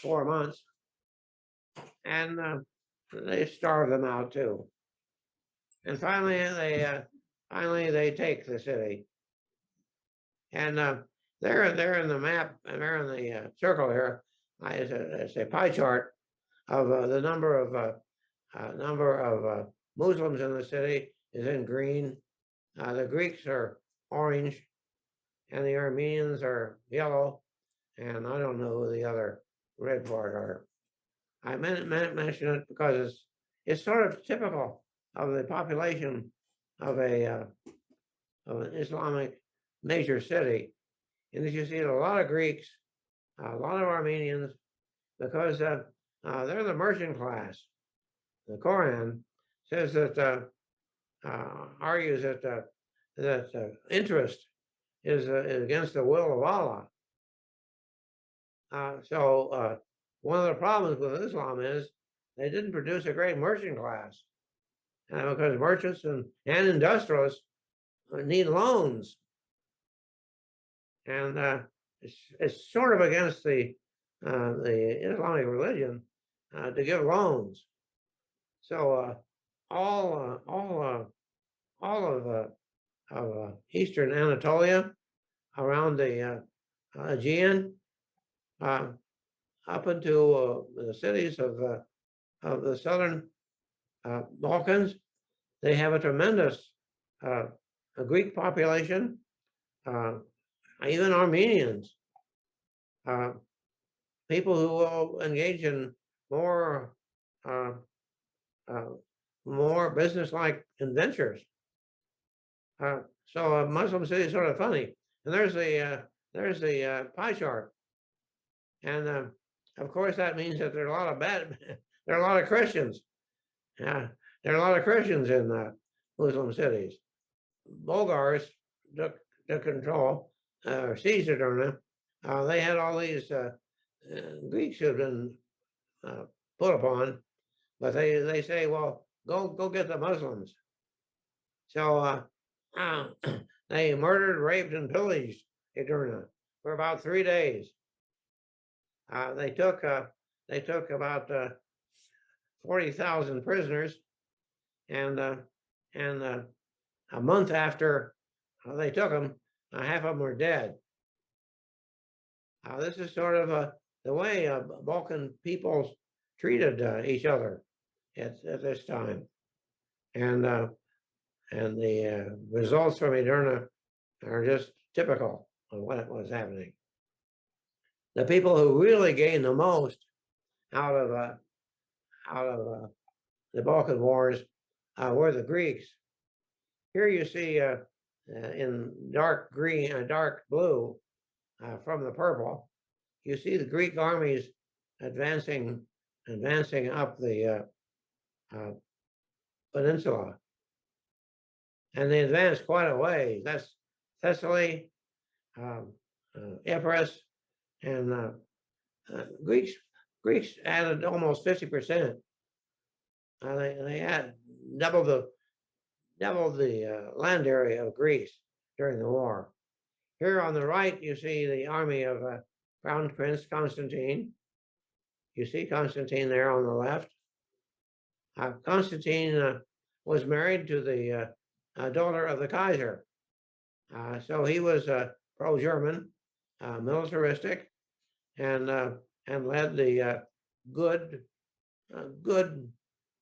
4 months, and they starve them out too. And finally, they take the city. And there in the map, and there in the circle here, it's a pie chart of the number of Muslims in the city is in green. The Greeks are orange, and the Armenians are yellow, and I don't know who the other red part are. I mention it because it's sort of typical of the population of an Islamic major city. And as you see, a lot of Greeks, a lot of Armenians, because they're the merchant class. The Quran says that argues that interest is against the will of Allah. So one of the problems with Islam is they didn't produce a great merchant class, because merchants and industrialists need loans, and it's sort of against the Islamic religion to give loans. So all of eastern Anatolia, around the Aegean, up into the cities of the southern Balkans, they have a tremendous a Greek population, even Armenians, people who will engage in more business-like adventures. So a Muslim city is sort of funny. And there's the pie chart, and of course that means that there are a lot of there are a lot of Christians. There are a lot of Christians in Muslim cities. Bulgars took control, or seized Edirne. They had all these Greeks who had been put upon, but they say, well, go get the Muslims. So they murdered, raped, and pillaged Edirne for about 3 days. They took about 40,000 prisoners, and a month after they took them, half of them were dead. This is sort of the way Balkan peoples treated each other at this time, and the results from Edirne are just typical of what was happening. The people who really gained the most out of the Balkan Wars were the Greeks. Here you see in dark green, dark blue from the purple, you see the Greek armies advancing up the peninsula, and they advanced quite a way. That's Thessaly, Epirus, and Greeks added almost 50%. They had double the land area of Greece during the war. Here on the right, you see the army of Crown Prince Constantine. You see Constantine there on the left. Constantine was married to the daughter of the Kaiser. So he was pro-German, militaristic, and led the good,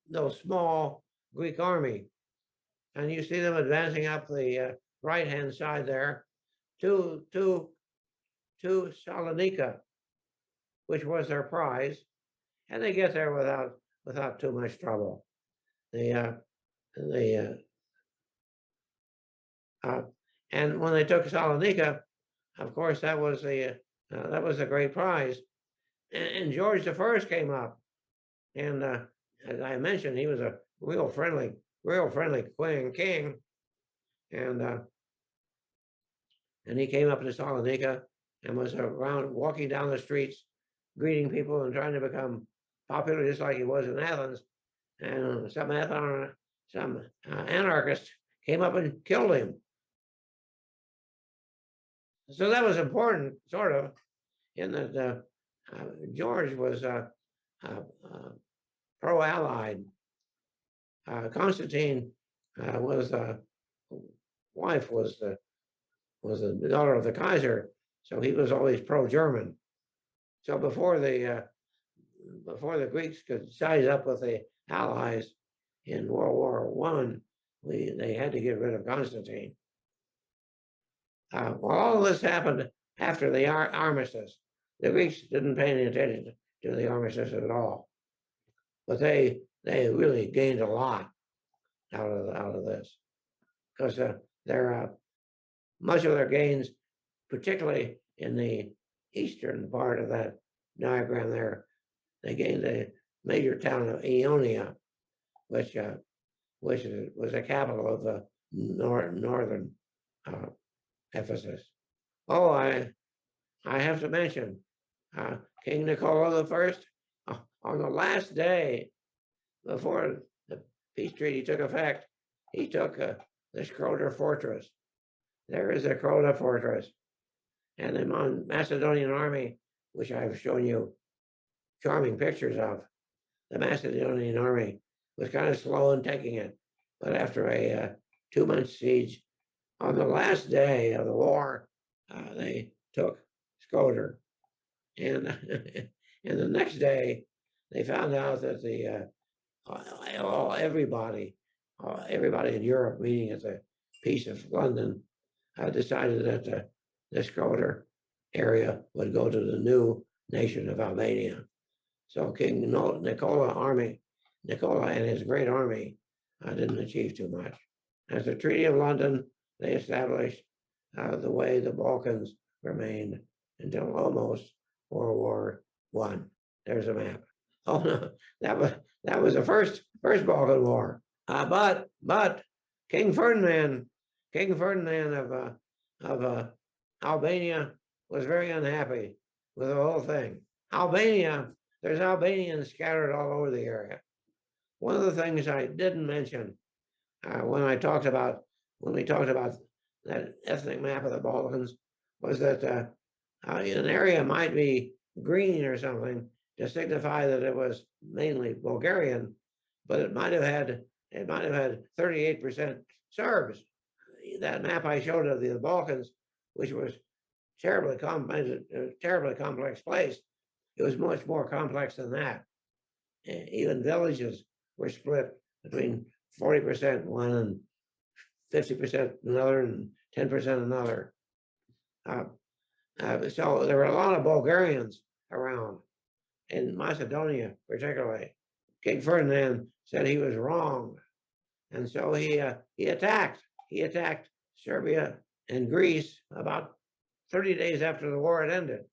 though small Greek army. And you see them advancing up the right-hand side there to Salonika, which was their prize, and they get there without too much trouble. The And when they took Salonika, of course, that was a great prize. And George I came up, and as I mentioned, he was a real friendly queen king, and he came up to Salonika and was around walking down the streets, greeting people and trying to become popular, just like he was in Athens. And some anarchists came up and killed him. So that was important, sort of, in that George was pro-Allied. Constantine wife was the daughter of the Kaiser, so he was always pro-German. So before the Greeks could size up with the Allies in World War I, they had to get rid of Constantine. Well, all of this happened after the armistice. The Greeks didn't pay any attention to the armistice at all, but they really gained a lot out of this, because much of their gains, particularly in the eastern part of that diagram there, they gained a major town of Ionia, which was the capital of the northern Ephesus. Oh, I have to mention King Nicola I, on the last day before the peace treaty took effect, he took the Skroder fortress. There is the Skroder fortress. And the Macedonian army, which I've shown you charming pictures of, the Macedonian army was kind of slow in taking it. But after a 2-month siege, on the last day of the war, they took Skroder. And, and the next day, they found out that everybody in Europe meeting at the Peace of London decided that the Skroder area would go to the new nation of Albania. So King Nicola and his great army didn't achieve too much. At the Treaty of London, they established the way the Balkans remained until almost World War I. There's a map. Oh no, that was the first Balkan War. But King Ferdinand of Albania was very unhappy with the whole thing. There's Albanians scattered all over the area. One of the things I didn't mention when we talked about that ethnic map of the Balkans was that an area might be green or something to signify that it was mainly Bulgarian, but it might have had 38% Serbs. That map I showed of the Balkans, which was terribly complex place, it was much more complex than that. Even villages were split between 40% one and 50% another and 10% another. So there were a lot of Bulgarians around, in Macedonia particularly. King Ferdinand said he was wrong, and so he attacked Serbia and Greece about 30 days after the war had ended.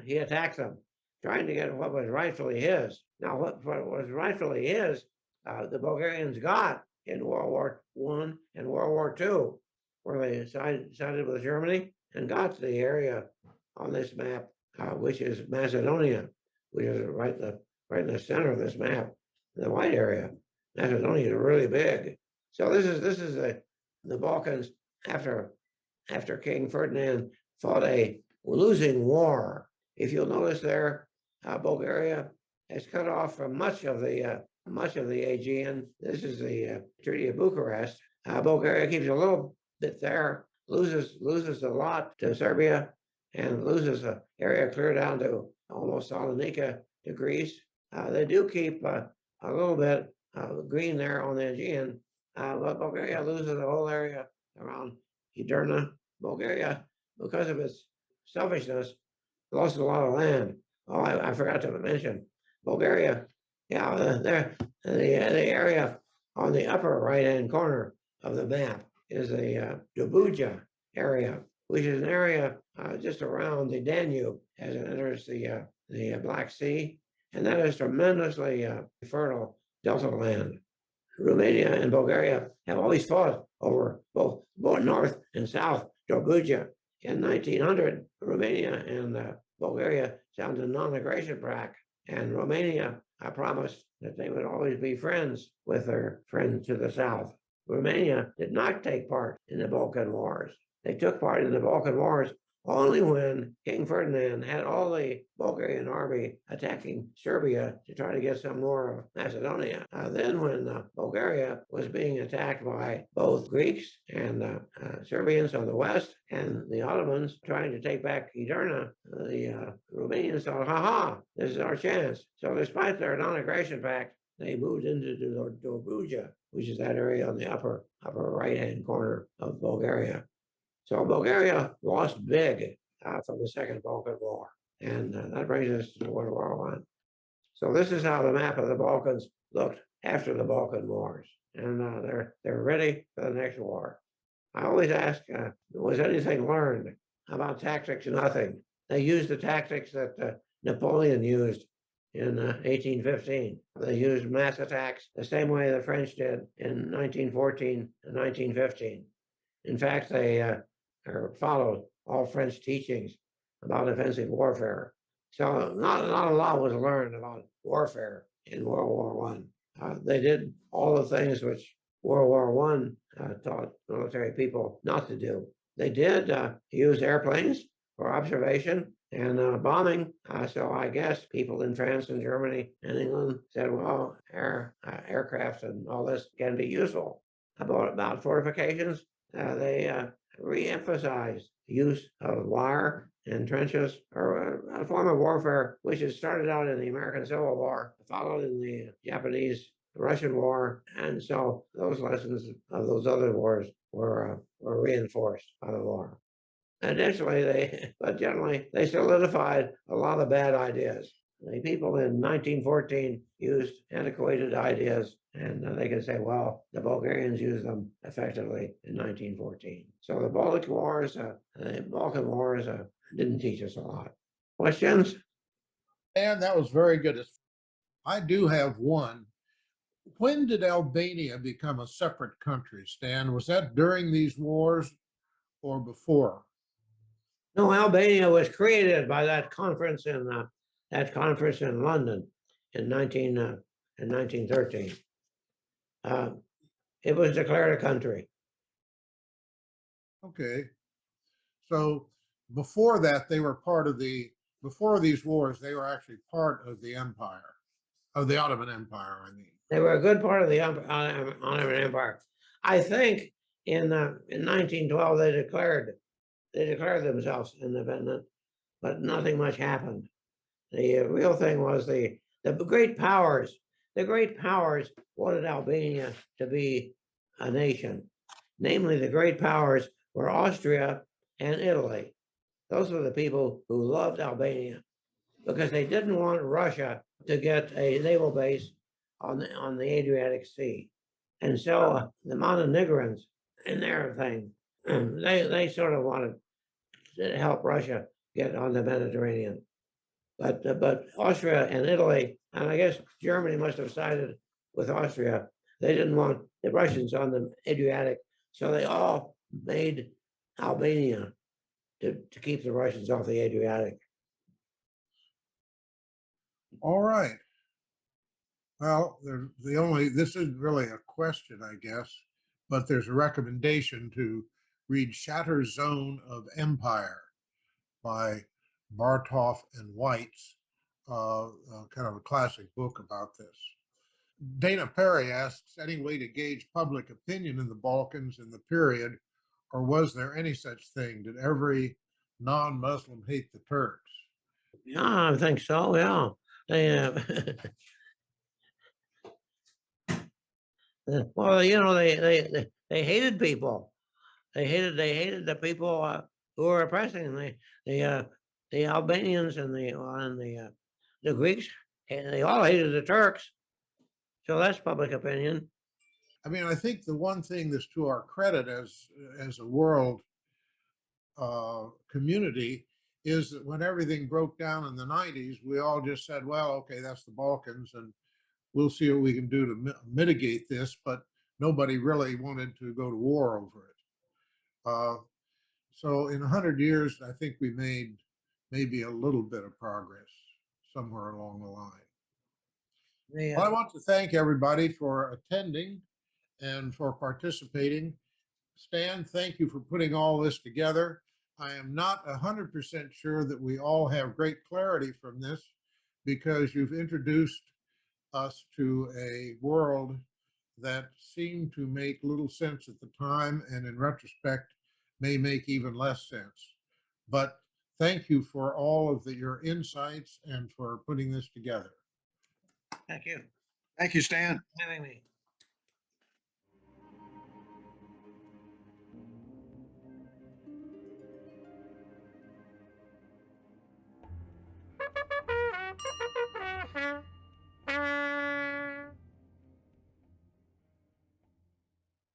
He attacked them, trying to get what was rightfully his. Now, what was rightfully his, the Bulgarians got in World War I and World War II, where they sided with Germany and got to the area on this map, which is Macedonia, which is right in the center of this map, the white area. Macedonia is really big. So this is the Balkans after King Ferdinand fought a losing war. If you'll notice there, Bulgaria has cut off from much of the Aegean. This is the Treaty of Bucharest. Bulgaria keeps a little bit there, loses a lot to Serbia, and loses an area clear down to almost Salonika to Greece. They do keep a little bit green there on the Aegean, but Bulgaria loses the whole area around Edirne. Bulgaria, because of its selfishness, lost a lot of land. Oh, I forgot to mention Bulgaria. Yeah, the area on the upper right-hand corner of the map is the Dobruja area, which is an area just around the Danube as it enters the Black Sea, and that is tremendously fertile delta land. Romania and Bulgaria have always fought over both North and South Dobruja. In 1900, Romania and Bulgaria signed a non-aggression pact, and Romania promised that they would always be friends with their friends to the south. Romania did not take part in the Balkan Wars. They took part in the Balkan Wars only when King Ferdinand had all the Bulgarian army attacking Serbia to try to get some more of Macedonia. Then when Bulgaria was being attacked by both Greeks and Serbians on the west and the Ottomans trying to take back Edirne, the Romanians thought, ha, this is our chance. So despite their non-aggression pact, they moved into Dobruja, which is that area on the upper right-hand corner of Bulgaria. So Bulgaria lost big from the Second Balkan War, and that brings us to World War I. So this is how the map of the Balkans looked after the Balkan Wars, and they're ready for the next war. I always ask, was anything learned about tactics? Nothing. They used the tactics that Napoleon used in 1815. They used mass attacks the same way the French did in 1914 and 1915. In fact, they followed all French teachings about offensive warfare. So not a lot was learned about warfare in World War I. They did all the things which World War I taught military people not to do. They did use airplanes for observation and bombing. So I guess people in France and Germany and England said, well, aircraft and all this can be useful. About fortifications, they re-emphasized the use of wire and trenches, or a form of warfare which had started out in the American Civil War, followed in the Japanese-Russian War, and so those lessons of those other wars were reinforced by the war. Additionally, but generally, they solidified a lot of bad ideas. The people in 1914 used antiquated ideas, and they can say, well, the Bulgarians used them effectively in 1914. So the Balkan Wars didn't teach us a lot. Questions? And that was very good. I do have one. When did Albania become a separate country, Stan? Was that during these wars or before? No, Albania was created by that conference in London in 1913. It was declared a country. Okay. So before that, they were before these wars, they were actually part of the empire, of the Ottoman Empire, I mean. They were a good part of the Ottoman Empire. I think in 1912 they declared themselves independent, but nothing much happened. The real thing was the great powers. The great powers wanted Albania to be a nation. Namely, the great powers were Austria and Italy. Those were the people who loved Albania because they didn't want Russia to get a naval base on the Adriatic Sea. And so the Montenegrins in their thing, they sort of wanted to help Russia get on the Mediterranean. But Austria and Italy, and I guess Germany must have sided with Austria. They didn't want the Russians on the Adriatic, so they all made Albania to keep the Russians off the Adriatic. All right. Well, this isn't really a question, I guess, but there's a recommendation to read Shatter's Zone of Empire by Bartoff and Weitz, kind of a classic book about this. Dana Perry asks, any way to gauge public opinion in the Balkans in the period, or was there any such thing? Did every non-Muslim hate the Turks? Yeah, I think so. Yeah, they well, you know, they hated people. They hated the people who were oppressing them. The Albanians and the Greeks, and they all hated the Turks. So that's public opinion. I mean, I think the one thing that's to our credit as a world community is that when everything broke down in the 90s, we all just said, well, okay, that's the Balkans, and we'll see what we can do to mitigate this, but nobody really wanted to go to war over it. So in 100 years, I think we made maybe a little bit of progress somewhere along the line. Well, I want to thank everybody for attending and for participating. Stan, thank you for putting all this together. I am not 100% sure that we all have great clarity from this, because you've introduced us to a world that seemed to make little sense at the time, and in retrospect may make even less sense. But thank you for all of your insights and for putting this together. Thank you Thank you, Stan. for having me.